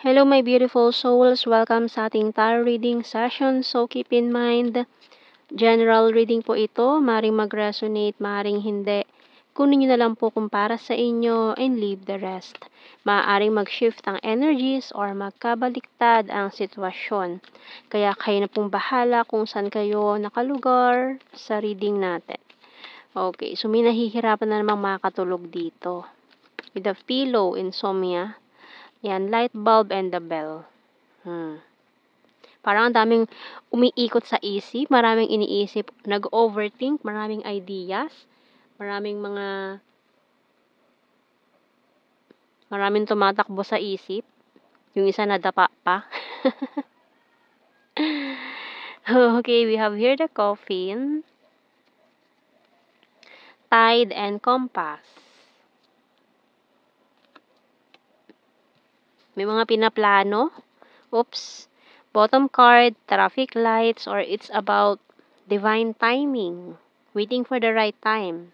Hello my beautiful souls, welcome sa ating tarot reading session. So keep in mind, general reading po ito, maring mag-resonate, maring hindi. Kunin nyo na lang po kung para sa inyo and leave the rest. Maaaring mag-shift ang energies or magkabaliktad ang sitwasyon. Kaya kayo na pong bahala kung saan kayo nakalugar sa reading natin. Okay, so may nahihirapan na namang makatulog dito. With the pillow, insomnia. Yan, light bulb and the bell. Parang ang daming umiikot sa isip, maraming iniisip, nag-overthink, maraming ideas, maraming tumatakbo sa isip. Yung isa nadapa pa. Okay, we have here the coffin, tide, and compass. May mga pinaplano. Oops. Bottom card, traffic lights, or it's about divine timing. Waiting for the right time.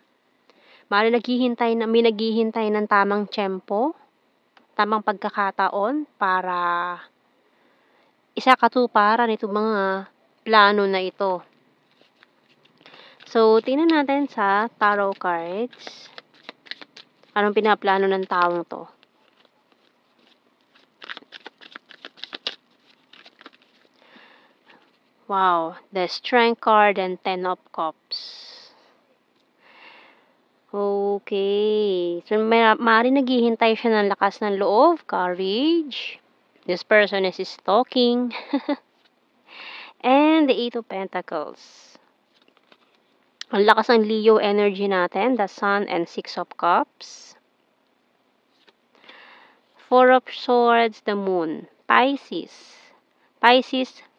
May naghihintay ng tamang tiyempo, tamang pagkakataon para isakatuparan itong mga plano na ito. So, tingnan natin sa tarot cards. Anong pinaplano ng taong to? Wow, the Strength card and 10 of Cups. Okay. So, maaaring naghihintay siya ng lakas ng loob, courage. This person is stalking. And the 8 of Pentacles. Ang lakas ng Leo energy natin, the Sun and 6 of Cups. 4 of Swords, the Moon. Pisces,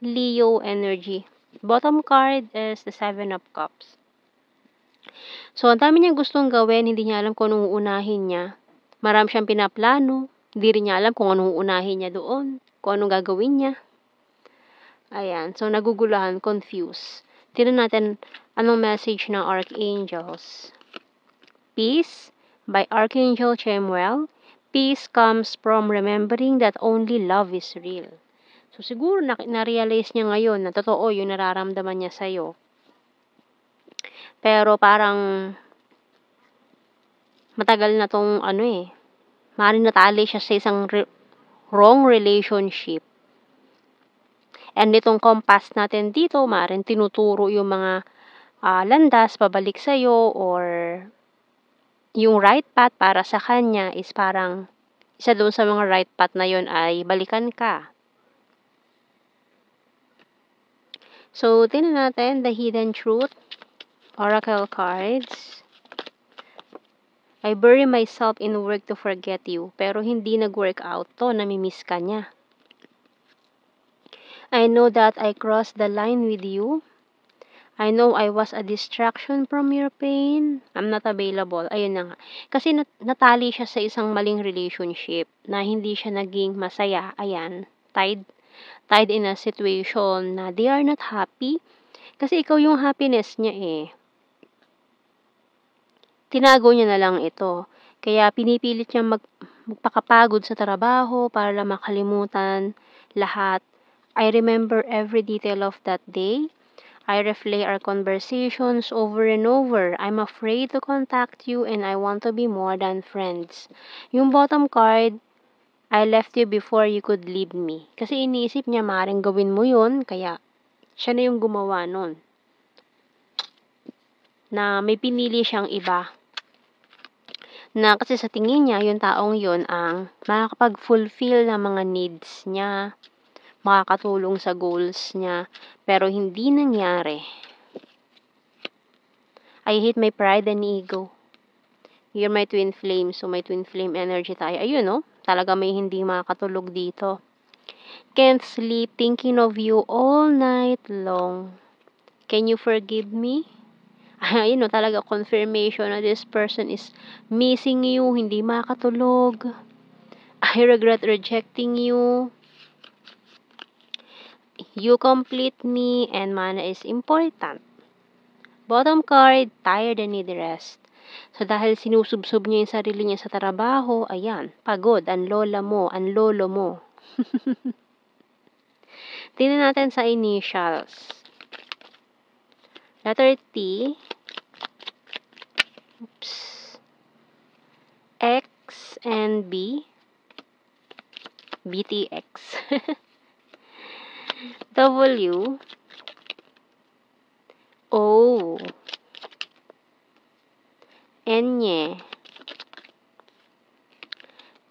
Leo energy. Bottom card is the 7 of Cups. So, ang dami niyang gustong gawin, hindi niya alam kung anong uunahin niya. Marami siyang pinaplano, hindi rin niya alam kung anong uunahin niya doon, kung anong gagawin niya. Ayan, so naguguluhan, confused. Tignan natin anong message ng Archangels. Peace by Archangel Chamuel. Peace comes from remembering that only love is real. So, siguro na-realize niya ngayon na totoo yung nararamdaman niya sa'yo. Pero parang matagal na tong maaaring natali siya sa isang wrong relationship. And itong compass natin dito, maaaring tinuturo yung mga landas pabalik sa'yo or yung right path para sa kanya is parang isa doon sa mga right path na yon ay balikan ka. So, tingnan natin the hidden truth, oracle cards. I bury myself in work to forget you, pero hindi nag-work out to, namimiss ka niya. I know that I crossed the line with you. I know I was a distraction from your pain. I'm not available. Ayun na nga. Kasi natali siya sa isang maling relationship na hindi siya naging masaya. Ayan, tied in a situation na they are not happy. Kasi ikaw yung happiness niya eh. Tinago niya na lang ito. Kaya pinipilit niya magpakapagod sa trabaho para lang makalimutan lahat. I remember every detail of that day. I replay our conversations over and over. I'm afraid to contact you and I want to be more than friends. Yung bottom card, I left you before you could leave me. Kasi iniisip niya maaaring gawin mo yun, kaya siya na yung gumawa nun. Na may pinili siyang iba. Na kasi sa tingin niya, yung taong yun ang makakapag-fulfill ng mga needs niya, makakatulong sa goals niya, pero hindi nangyari. I hate my pride and ego. You're my twin flame, so may twin flame energy tayo. Ayun, no? Talaga may hindi makakatulog dito. Can't sleep thinking of you all night long. Can you forgive me? Ayun, no? Talaga confirmation na this person is missing you, hindi makakatulog. I regret rejecting you. You complete me and mana is important. Bottom card, tired and need rest. So, dahil sinusubsob niya yung sarili niya sa trabaho, ayan, pagod, ang lola mo, ang lolo mo. Tingnan natin sa initials. Letter T. Oops. X and B. BTX. W. O. N.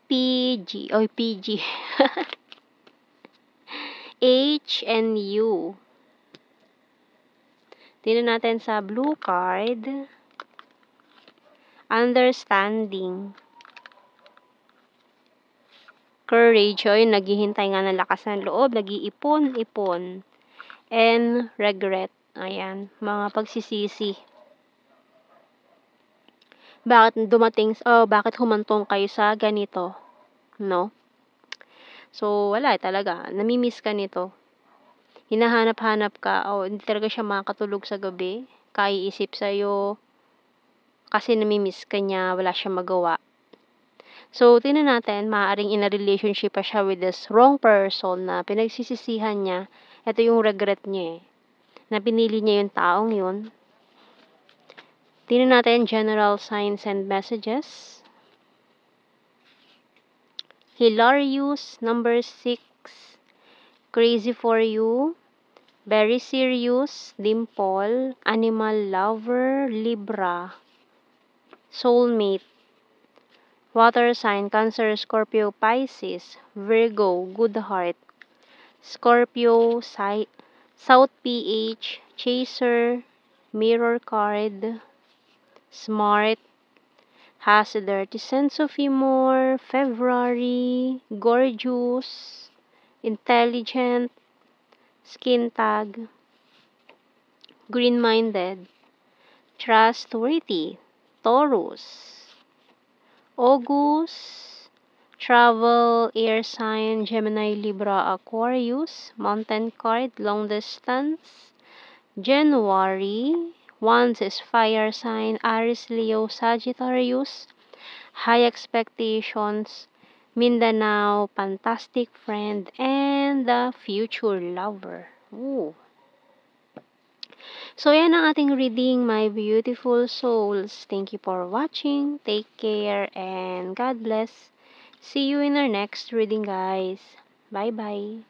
PG. Oy, PG. H and U. Tingnan natin sa blue card. Understanding. Courage. O, yun, naghihintay nga ng lakas ng loob. Nag-iipon-ipon. And regret. Ayan, mga pagsisisi. Bakit humantong kayo sa ganito? No? So, wala talaga. Namimiss ka nito. Hinahanap-hanap ka. Hindi talaga siya makatulog sa gabi. Kaiisip sa'yo. Kasi namimiss ka niya. Wala siyang magawa. So, tingnan natin. Maaaring in a relationship pa siya with this wrong person na pinagsisisihan niya. Ito yung regret niya na pinili niya yung taong yun. Tingnan natin general signs and messages. Hilarious, number 6. Crazy for you. Very serious, Dimple. Animal lover, Libra. Soulmate. Water sign, Cancer, Scorpio, Pisces. Virgo, good heart. Scorpio, South PH, Chaser, Mirror card. Smart, has a dirty sense of humor, February, gorgeous, intelligent, skin tag, green-minded, trustworthy, Taurus, August, travel, air sign, Gemini, Libra, Aquarius, mountain card, long distance, January, Wands is fire sign, Aries, Leo, Sagittarius, high expectations, Mindanao, fantastic friend, and the future lover. Ooh. So, yan ang ating reading, my beautiful souls. Thank you for watching. Take care and God bless. See you in our next reading, guys. Bye-bye.